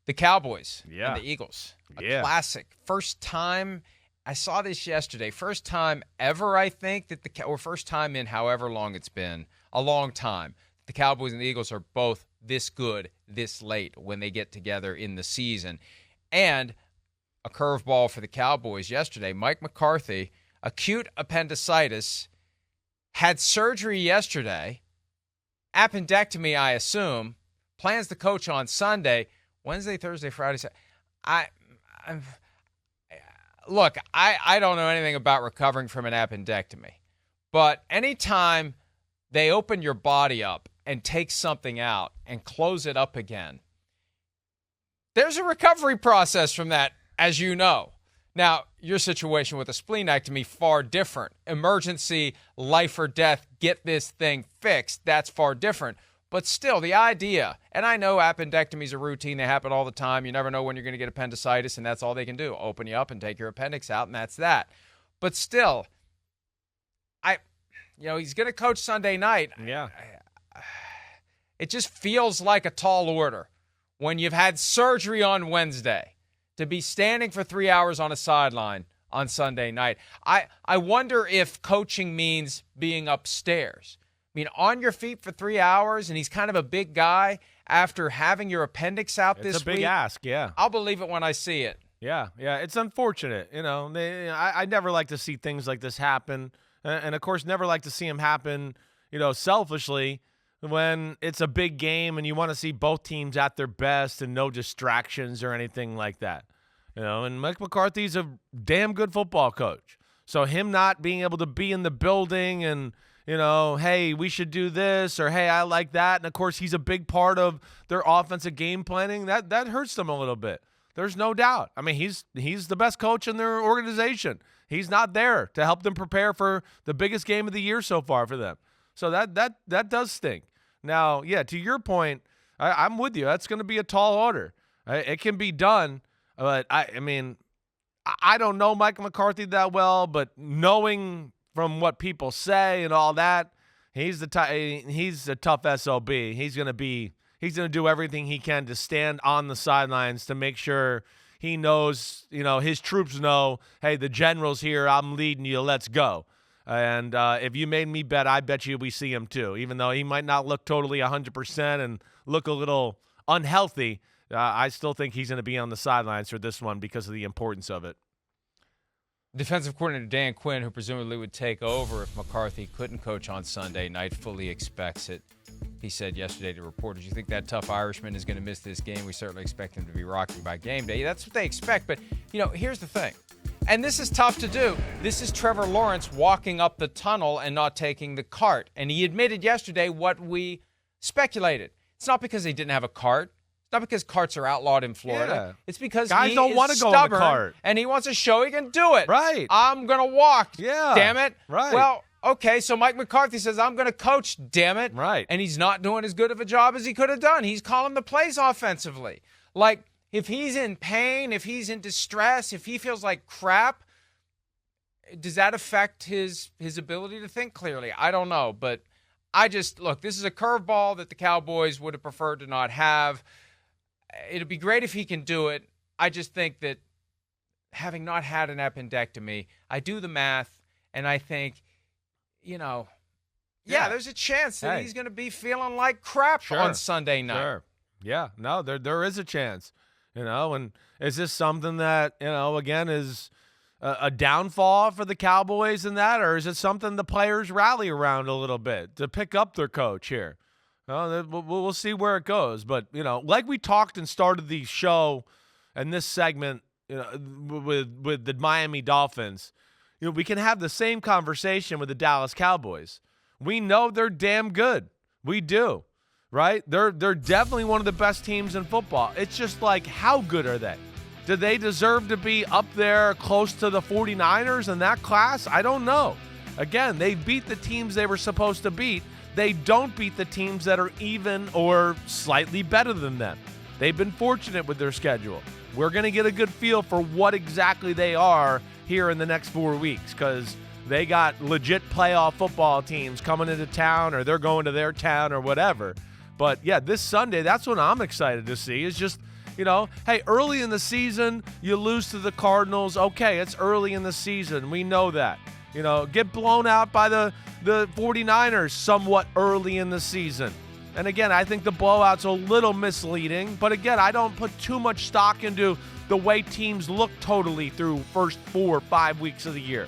The Cowboys Yeah. and the Eagles. Yeah. Classic. First time, I saw this yesterday, first time ever, I think, or first time in however long it's been, a long time, the Cowboys and the Eagles are both this good this late when they get together in the season. And a curveball for the Cowboys yesterday, Mike McCarthy, acute appendicitis, had surgery yesterday, appendectomy, I assume, plans to coach on Sunday, Wednesday, Thursday, Friday, Saturday. Look, I don't know anything about recovering from an appendectomy, but anytime they open your body up and take something out and close it up again, there's a recovery process from that, as you know. Now, your situation with a splenectomy, far different. Emergency, life or death, get this thing fixed, that's far different. But still, the idea, and I know appendectomies are routine, they happen all the time. You never know when you're going to get appendicitis, and that's all they can do. Open you up and take your appendix out, and that's that. But still, he's going to coach Sunday night. Yeah. It just feels like a tall order when you've had surgery on Wednesday to be standing for 3 hours on a sideline on Sunday night. I wonder if coaching means being upstairs. I mean, on your feet for 3 hours, and he's kind of a big guy after having your appendix out this week. It's a big ask, yeah. I'll believe it when I see it. Yeah, it's unfortunate. I never like to see things like this happen. And, of course, never like to see them happen, selfishly when it's a big game and you want to see both teams at their best and no distractions or anything like that. And Mike McCarthy's a damn good football coach. So him not being able to be in the building and, hey, we should do this, or hey, I like that. And, of course, he's a big part of their offensive game planning. That hurts them a little bit. There's no doubt. I mean, he's the best coach in their organization. He's not there to help them prepare for the biggest game of the year so far for them. So that does stink. Now, yeah, to your point, I'm with you. That's going to be a tall order. It can be done, but I mean, I don't know Mike McCarthy that well, but knowing from what people say and all that, he's a tough SOB. He's going to do everything he can to stand on the sidelines to make sure he knows, his troops know, hey, the general's here, I'm leading you, let's go. And if you made me bet, I bet you we see him too. Even though he might not look totally 100% and look a little unhealthy, I still think he's going to be on the sidelines for this one because of the importance of it. Defensive coordinator Dan Quinn, who presumably would take over if McCarthy couldn't coach on Sunday night, fully expects it. He said yesterday to reporters, you think that tough Irishman is going to miss this game? We certainly expect him to be rocking by game day. That's what they expect. But, here's the thing. And this is tough to do. This is Trevor Lawrence walking up the tunnel and not taking the cart. And he admitted yesterday what we speculated. It's not because he didn't have a cart. It's not because carts are outlawed in Florida. Yeah. It's because guys he don't want is to go in stubborn the cart. and he wants to show he can do it. Right. I'm going to walk. Yeah. Damn it. Right. Well, okay, so Mike McCarthy says, I'm going to coach, damn it. Right. And he's not doing as good of a job as he could have done. He's calling the plays offensively. Like, if he's in pain, if he's in distress, if he feels like crap, does that affect his ability to think clearly? I don't know. But look, this is a curveball that the Cowboys would have preferred to not have. It'd be great if he can do it. I just think that having not had an appendectomy, I do the math, and I think, there's a chance that he's going to be feeling like crap on Sunday night. Sure. Yeah. No, there is a chance, and is this something that, again, is a downfall for the Cowboys in that, or is it something the players rally around a little bit to pick up their coach here? We'll see where it goes. But, like we talked and started the show and this segment, with the Miami Dolphins, we can have the same conversation with the Dallas Cowboys. We know they're damn good. We do, right? They're definitely one of the best teams in football. It's just like, how good are they? Do they deserve to be up there close to the 49ers in that class? I don't know. Again, they beat the teams they were supposed to beat. They don't beat the teams that are even or slightly better than them. They've been fortunate with their schedule. We're going to get a good feel for what exactly they are here in the next 4 weeks, because they got legit playoff football teams coming into town, or they're going to their town or whatever. But, yeah, this Sunday, that's what I'm excited to see, is just Hey, early in the season, you lose to the Cardinals. Okay, it's early in the season. We know that. Get blown out by the 49ers somewhat early in the season. And again, I think the blowout's a little misleading. But again, I don't put too much stock into the way teams look totally through first 4 or 5 weeks of the year.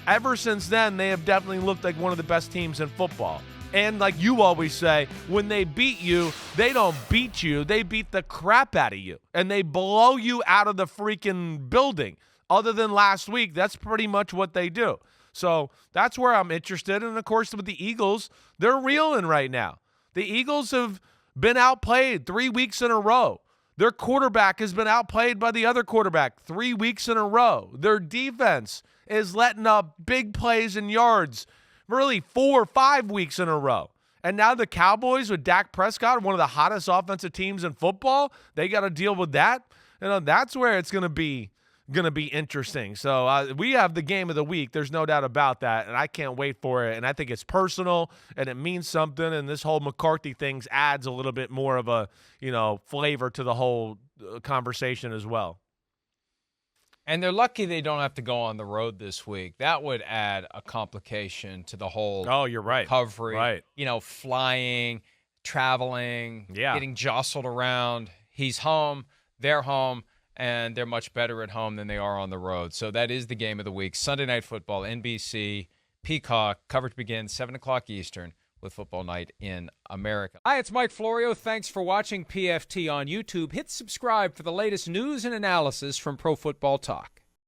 Ever since then, they have definitely looked like one of the best teams in football. And like you always say, when they beat you, they don't beat you. They beat the crap out of you. And they blow you out of the freaking building. Other than last week, that's pretty much what they do. So that's where I'm interested. And, of course, with the Eagles, they're reeling right now. The Eagles have been outplayed 3 weeks in a row. Their quarterback has been outplayed by the other quarterback 3 weeks in a row. Their defense is letting up big plays and yards really 4 or 5 weeks in a row. And now the Cowboys with Dak Prescott, one of the hottest offensive teams in football, they got to deal with that. That's where it's going to be interesting. So we have the game of the week. There's no doubt about that, and I can't wait for it. And I think it's personal, and it means something. And this whole McCarthy thing adds a little bit more of a flavor to the whole conversation as well. And they're lucky they don't have to go on the road this week. That would add a complication to the whole you're right. recovery. Right. Flying, traveling, getting jostled around. He's home, they're home, and they're much better at home than they are on the road. So that is the game of the week. Sunday Night Football, NBC, Peacock. Coverage begins 7 o'clock Eastern with Football Night in America. Hi, it's Mike Florio. Thanks for watching PFT on YouTube. Hit subscribe for the latest news and analysis from Pro Football Talk.